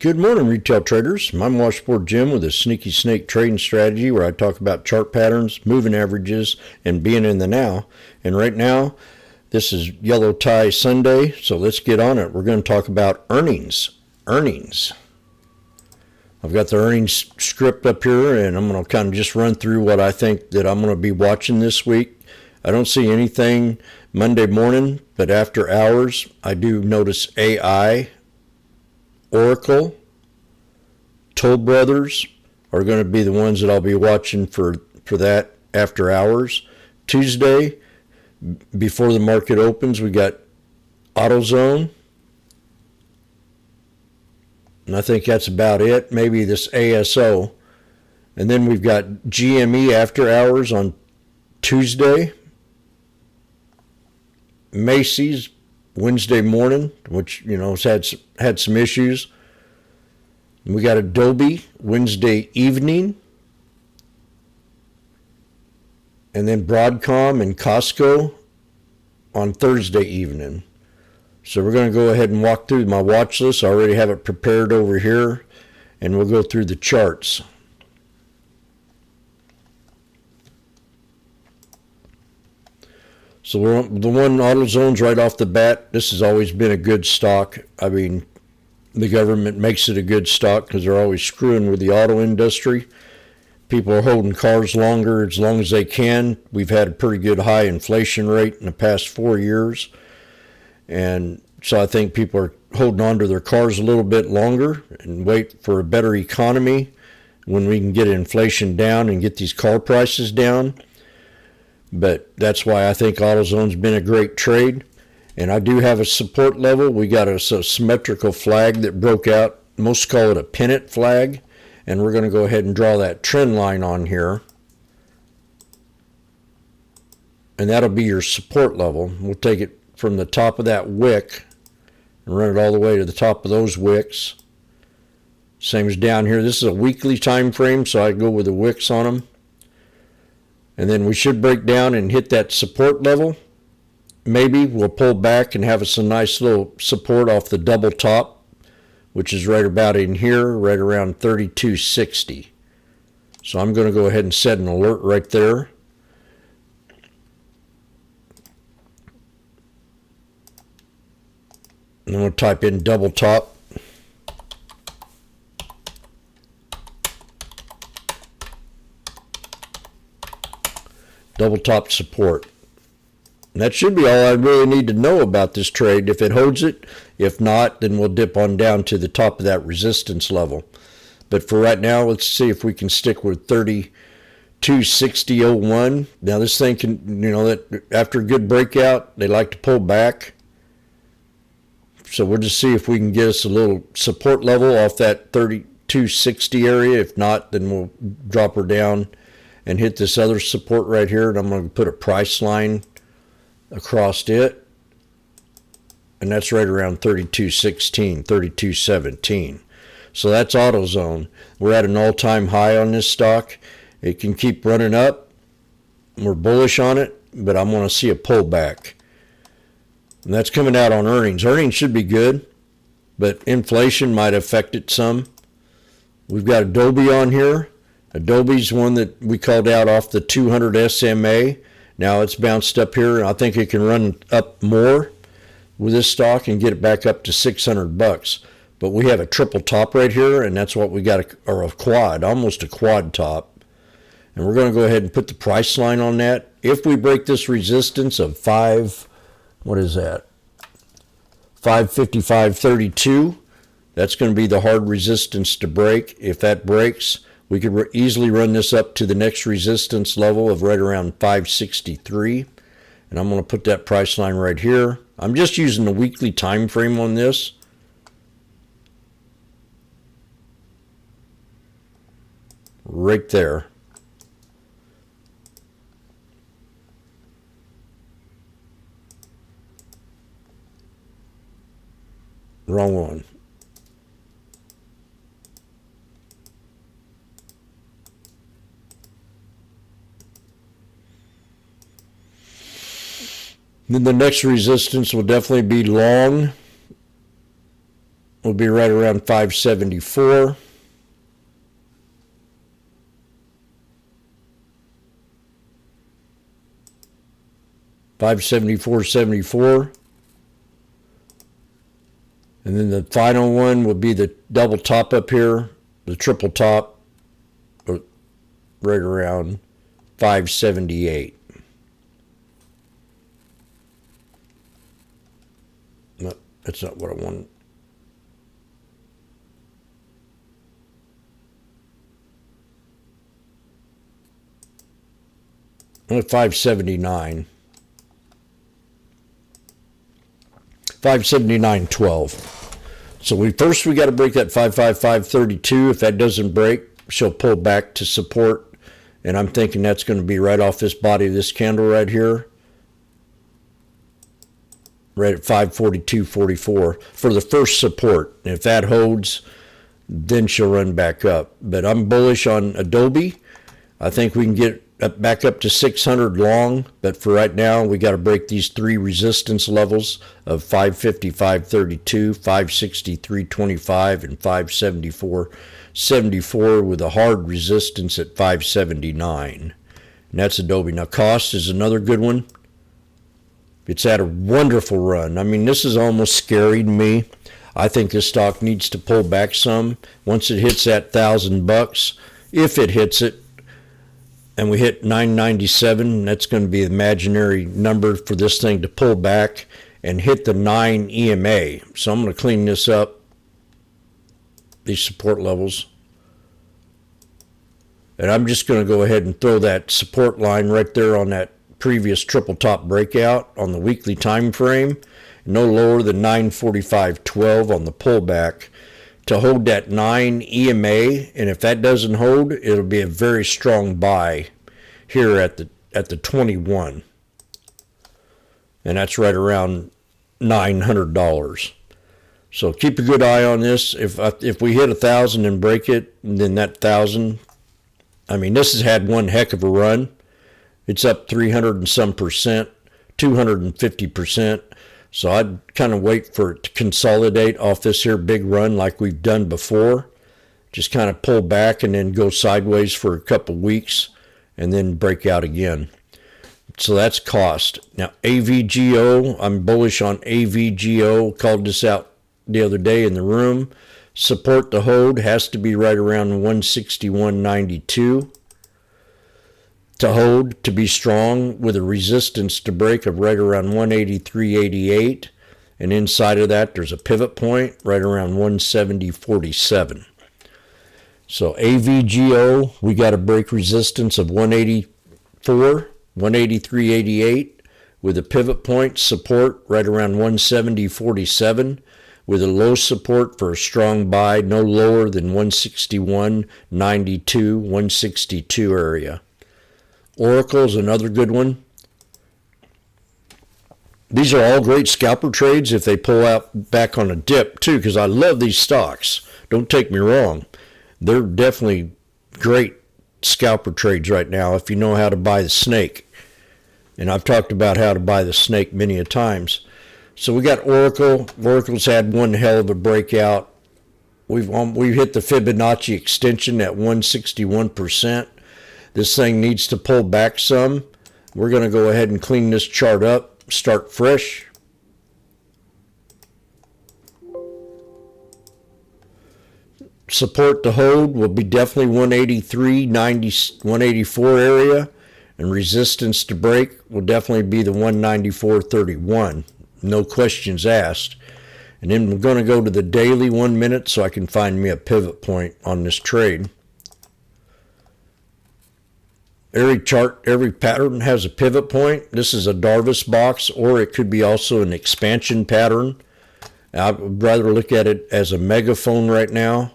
Good morning, retail traders. I'm Washboardjim with a sneaky snake trading strategy where I talk about chart patterns, moving averages, and being in the now. And right now, this is Yellow Tie Sunday, so let's get on it. We're going to talk about earnings. I've got the earnings script up here, and I'm going to kind of just run through what I think that I'm going to be watching this week. I don't see anything Monday morning, but after hours, I do notice AI, Oracle, Toll Brothers are going to be the ones that I'll be watching for that after hours. Tuesday, before the market opens, we got AutoZone. And I think that's about it. Maybe this AZO. And then we've got GME after hours on Tuesday. Macy's Wednesday morning, which, has had some issues. We got ADBE Wednesday evening. And then Broadcom and Costco on Thursday evening. So we're going to go ahead and walk through my watch list. I already have it prepared over here. And we'll go through the charts. So the one AutoZone's right off the bat. This has always been a good stock. I mean, the government makes it a good stock because they're always screwing with the auto industry. People are holding cars longer as long as they can. We've had a pretty good high inflation rate in the past 4 years. And so I think people are holding on to their cars a little bit longer and wait for a better economy when we can get inflation down and get these car prices down. But that's why I think AutoZone's been a great trade. And I do have a support level. We got a symmetrical flag that broke out. Most call it a pennant flag. And we're going to go ahead and draw that trend line on here. And that'll be your support level. We'll take it from the top of that wick and run it all the way to the top of those wicks. Same as down here. This is a weekly time frame, so I go with the wicks on them. And then we should break down and hit that support level. Maybe we'll pull back and have us a nice little support off the double top, which is right about in here, right around 32.60. So I'm going to go ahead and set an alert right there. And I'm going to type in double top. Double top support. And that should be all I really need to know about this trade. If it holds it, if not, then we'll dip on down to the top of that resistance level. But for right now, let's see if we can stick with 32.60.01. Now this thing can, that after a good breakout, they like to pull back. So we'll just see if we can get us a little support level off that 32.60 area. If not, then we'll drop her down and hit this other support right here. And I'm going to put a price line across it. And that's right around 32.16, 32.17. So that's AutoZone. We're at an all-time high on this stock. It can keep running up. We're bullish on it, but I want to see a pullback. And that's coming out on earnings. Earnings should be good, but inflation might affect it some. We've got ADBE on here. ADBE's one that we called out off the 200 SMA. Now it's bounced up here, and I think it can run up more with this stock and get it back up to $600. But we have a triple top right here, and that's what we got, or a quad, almost a quad top. And we're going to go ahead and put the price line on that. If we break this resistance of 555.32, that's going to be the hard resistance to break. If that breaks, we could easily run this up to the next resistance level of right around 563. And I'm going to put that price line right here. I'm just using the weekly time frame on this. Right there. Wrong one. Then the next resistance will definitely be long will be right around 574. $574.74. And then the final one will be the double top up here, the triple top, right around 578. No, that's not what I wanted. Only 579. 579.12. So we got to break that 555.32. If that doesn't break, she'll pull back to support, and I'm thinking that's going to be right off this body of this candle right here, right at 542.44 for the first support. And if that holds, then she'll run back up. But I'm bullish on Adobe. I think we can get back up to 600 long, but for right now, we got to break these three resistance levels of 555.32, 563.25, and 574.74 with a hard resistance at 579. And that's Adobe. Now, cost is another good one. It's had a wonderful run. I mean, this is almost scary to me. I think this stock needs to pull back some. Once it hits that $1,000, if it hits it, and we hit 997, that's going to be the imaginary number for this thing to pull back and hit the 9 EMA. So I'm going to clean this up, these support levels. And I'm just going to go ahead and throw that support line right there on that previous triple top breakout on the weekly time frame, no lower than 945.12 on the pullback, to hold that 9 EMA, and if that doesn't hold, it'll be a very strong buy here at the 21, and that's right around $900. So keep a good eye on this. If we hit 1,000 and break it, then that 1,000, I mean, this has had one heck of a run. It's up 300 and some percent, 250%. So I'd kind of wait for it to consolidate off this here big run like we've done before. Just kind of pull back and then go sideways for a couple weeks and then break out again. So that's cost. Now, AVGO, I'm bullish on AVGO. Called this out the other day in the room. Support to hold has to be right around 161.92. To hold, to be strong, with a resistance to break of right around 183.88, and inside of that there's a pivot point right around 170.47. So AVGO, we got a break resistance of 183.88, with a pivot point support right around 170.47, with a low support for a strong buy no lower than 161.92, 162 area. Oracle is another good one. These are all great scalper trades if they pull out back on a dip too, because I love these stocks. Don't take me wrong. They're definitely great scalper trades right now if you know how to buy the snake. And I've talked about how to buy the snake many a times. So we got Oracle. Oracle's had one hell of a breakout. We've hit the Fibonacci extension at 161%. This thing needs to pull back some. We're going to go ahead and clean this chart up, start fresh. Support to hold will be definitely 183.90, 184 area, and resistance to break will definitely be the 194.31. No questions asked. And then we're going to go to the daily 1 minute so I can find me a pivot point on this trade. Every chart, every pattern has a pivot point. This is a Darvas box, or it could be also an expansion pattern. I would rather look at it as a megaphone right now.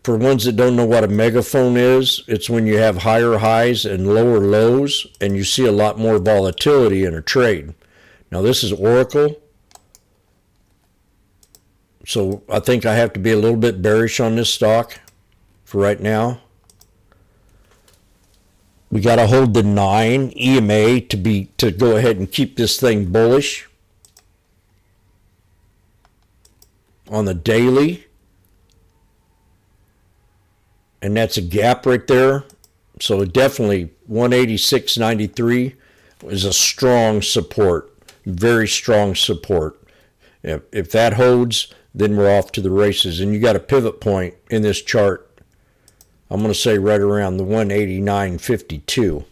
For ones that don't know what a megaphone is, it's when you have higher highs and lower lows, and you see a lot more volatility in a trade. Now this is Oracle. So I think I have to be a little bit bearish on this stock for right now. We got to hold the 9 EMA to go ahead and keep this thing bullish. on the daily, and that's a gap right there. So definitely 186.93 is a strong support, very strong support. If that holds, then we're off to the races. And you got a pivot point in this chart, I'm going to say right around the 189.52.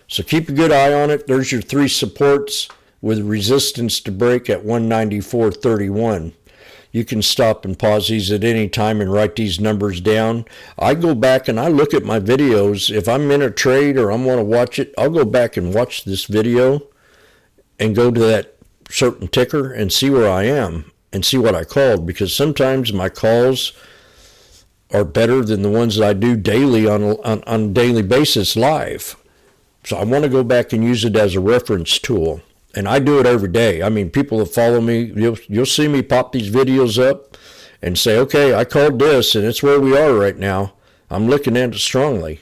So keep a good eye on it. There's your three supports with resistance to break at 194.31. You can stop and pause these at any time and write these numbers down. I go back and I look at my videos. If I'm in a trade or I want to watch it, I'll go back and watch this video and go to that certain ticker and see where I am and see what I called, because sometimes my calls are better than the ones that I do daily on a daily basis live. So I want to go back and use it as a reference tool. And I do it every day. I mean, people that follow me, you'll see me pop these videos up and say, okay, I called this, and it's where we are right now. I'm looking at it strongly.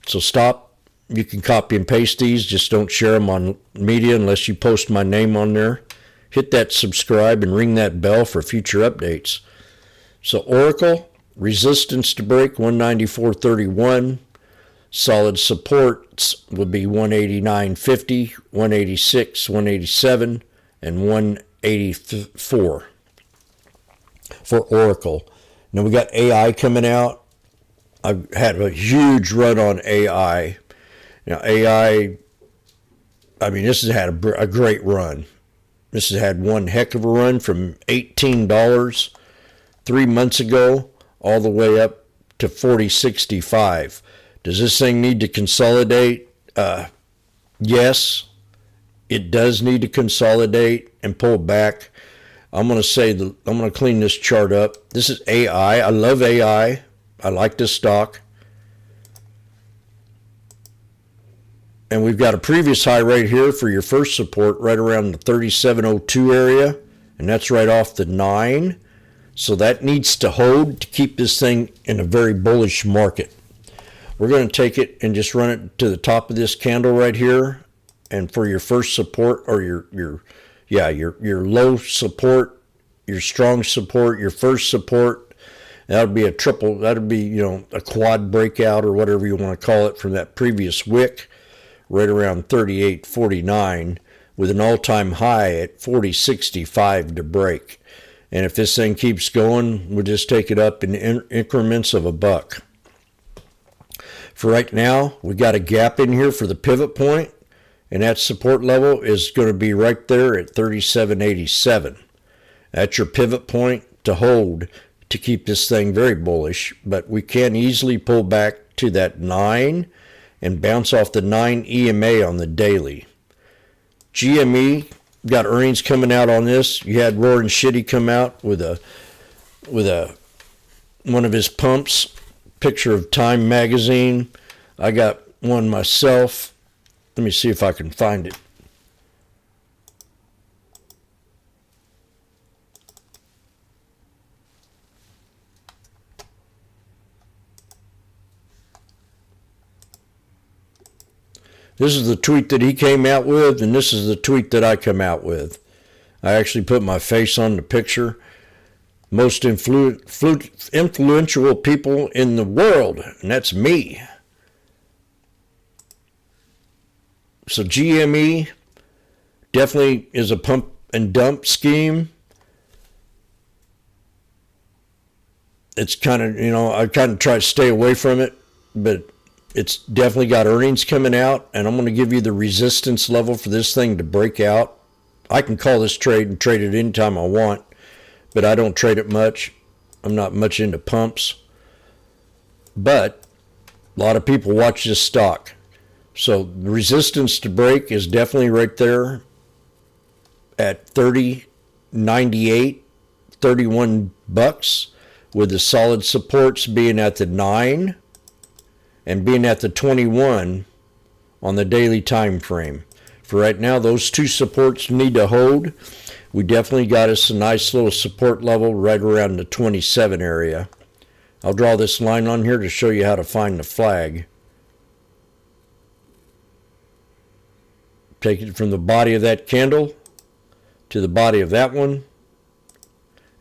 So stop. You can copy and paste these. Just don't share them on media unless you post my name on there. Hit that subscribe and ring that bell for future updates. So Oracle, resistance to break, 194.31. Solid supports would be 189.50, 186, 187, and 184 for Oracle. Now we got AI coming out. I've had a huge run on AI. Now AI, I mean, this has had a great run. This has had one heck of a run from $18 3 months ago all the way up to $40.65. Does this thing need to consolidate? Yes, it does need to consolidate and pull back. I'm going to clean this chart up. This is AI. I love AI. I like this stock. And we've got a previous high right here for your first support right around the 37.02 area, and that's right off the 9. So that needs to hold to keep this thing in a very bullish market. We're going to take it and just run it to the top of this candle right here. And for your first support, or your low support, your strong support, your first support, that'll be a quad breakout or whatever you want to call it from that previous wick right around 38.49 with an all-time high at 40.65 to break. And if this thing keeps going, we'll just take it up in increments of $1. For right now, we got a gap in here for the pivot point, and that support level is going to be right there at 37.87. That's your pivot point to hold to keep this thing very bullish, but we can easily pull back to that 9 and bounce off the 9 EMA on the daily. GME got earnings coming out on this. You had Roaring Shitty come out with one of his pumps. Picture of Time magazine. I got one myself. Let me see if I can find it. This is the tweet that he came out with, and this is the tweet that I come out with. I actually put my face on the picture. Most influential people in the world, and that's me. So GME definitely is a pump and dump scheme. It's kind of, I kind of try to stay away from it, but it's definitely got earnings coming out, and I'm going to give you the resistance level for this thing to break out. I can call this trade and trade it anytime I want, but I don't trade it much. I'm not much into pumps. But a lot of people watch this stock. So the resistance to break is definitely right there at 30.98, $31, with the solid supports being at the 9 and being at the 21 on the daily time frame. For right now, those two supports need to hold. We definitely got us a nice little support level right around the 27 area. I'll draw this line on here to show you how to find the flag. Take it from the body of that candle to the body of that one,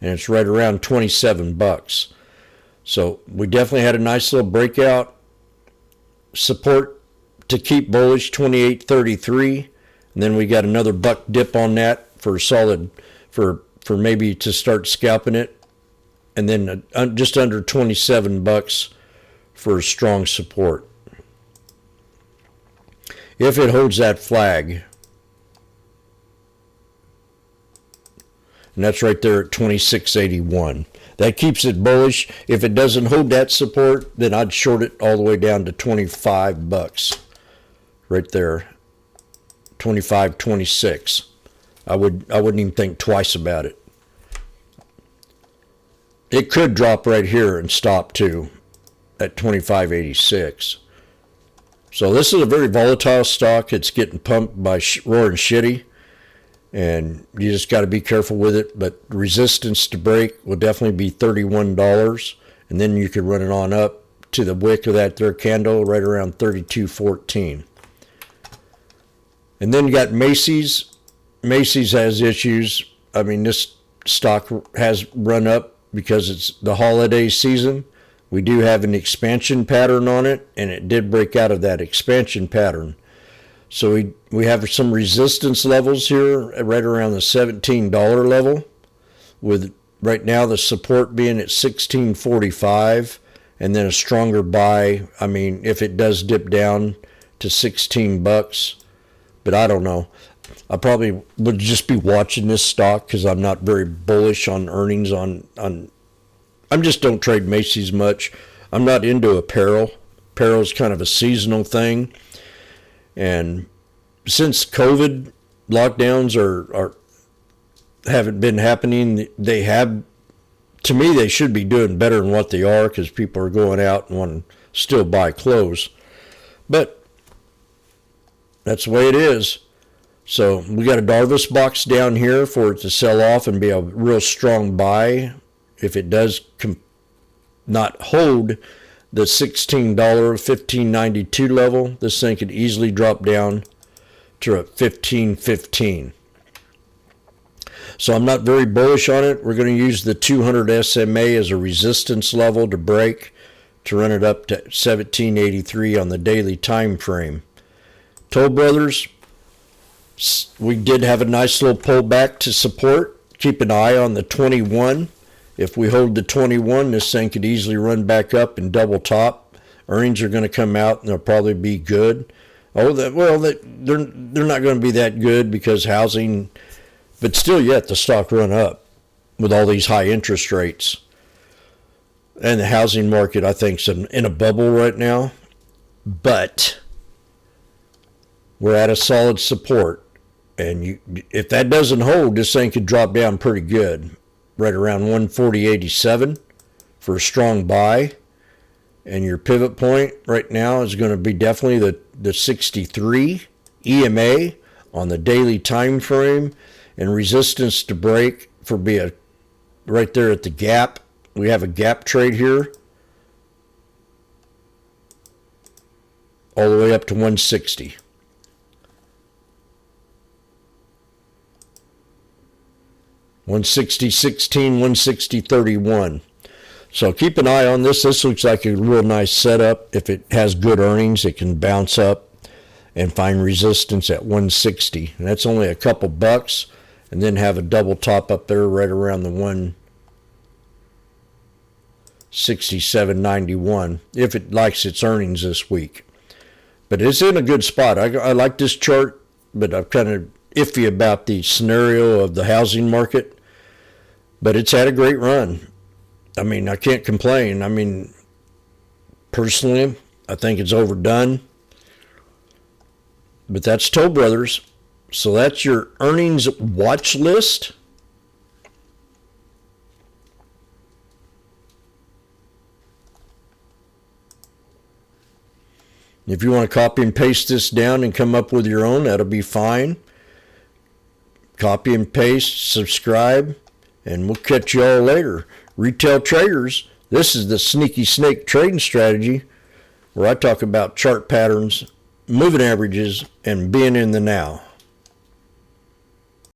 and it's right around 27 bucks. So we definitely had a nice little breakout. Support to keep bullish, 28.33, and then we got another buck dip on that for a solid, for maybe to start scalping it, and then just under 27 bucks for a strong support. If it holds that flag, and that's right there at 26.81. That keeps it bullish. If it doesn't hold that support, then I'd short it all the way down to 25 bucks. Right there. 25, 26. I wouldn't even think twice about it. It could drop right here and stop too at 25.86. So this is a very volatile stock. It's getting pumped by Roaring Shitty, and you just got to be careful with it. But resistance to break will definitely be $31, and then you could run it on up to the wick of that there candle right around 32.14. And then you got Macy's. Macy's has issues. I mean, this stock has run up because it's the holiday season. We do have an expansion pattern on it, and it did break out of that expansion pattern. So we have some resistance levels here right around the $17 level, with right now the support being at $16.45, and then a stronger buy. I mean, if it does dip down to 16 bucks, but I don't know. I probably would just be watching this stock because I'm not very bullish on earnings on I just don't trade Macy's much. I'm not into apparel. Apparel is kind of a seasonal thing. And since COVID lockdowns haven't been happening, they have, to me, they should be doing better than what they are because people are going out and want to still buy clothes. But that's the way it is. So we got a Darvas box down here for it to sell off and be a real strong buy. If it does not hold the $16, $15.92 level, this thing could easily drop down to a $15.15. So I'm not very bullish on it. We're going to use the 200 SMA as a resistance level to break, to run it up to 17.83 on the daily time frame. Toll Brothers, we did have a nice little pullback to support. Keep an eye on the 21. If we hold the 21, this thing could easily run back up and double top. Earnings are going to come out, and they'll probably be good. They're not going to be that good because housing, but still yet the stock run up with all these high interest rates. And the housing market, I think, is in a bubble right now. But we're at a solid support. And if that doesn't hold, this thing could drop down pretty good. Right around 140.87 for a strong buy. And your pivot point right now is going to be definitely the 63 EMA on the daily time frame, and resistance to break for right there at the gap. We have a gap trade here all the way up to 160. $160.16, $160.31. So keep an eye on this. This looks like a real nice setup. If it has good earnings, it can bounce up and find resistance at 160. And that's only a couple bucks. And then have a double top up there right around the 167.91 if it likes its earnings this week. But it's in a good spot. I like this chart, but I'm kind of iffy about the scenario of the housing market. But it's had a great run. I mean, I can't complain. I mean, personally, I think it's overdone. But that's Toll Brothers. So that's your earnings watch list. If you want to copy and paste this down and come up with your own, that'll be fine. Copy and paste, subscribe, and we'll catch you all later. Retail traders, this is the Sneaky Snake trading strategy where I talk about chart patterns, moving averages, and being in the now.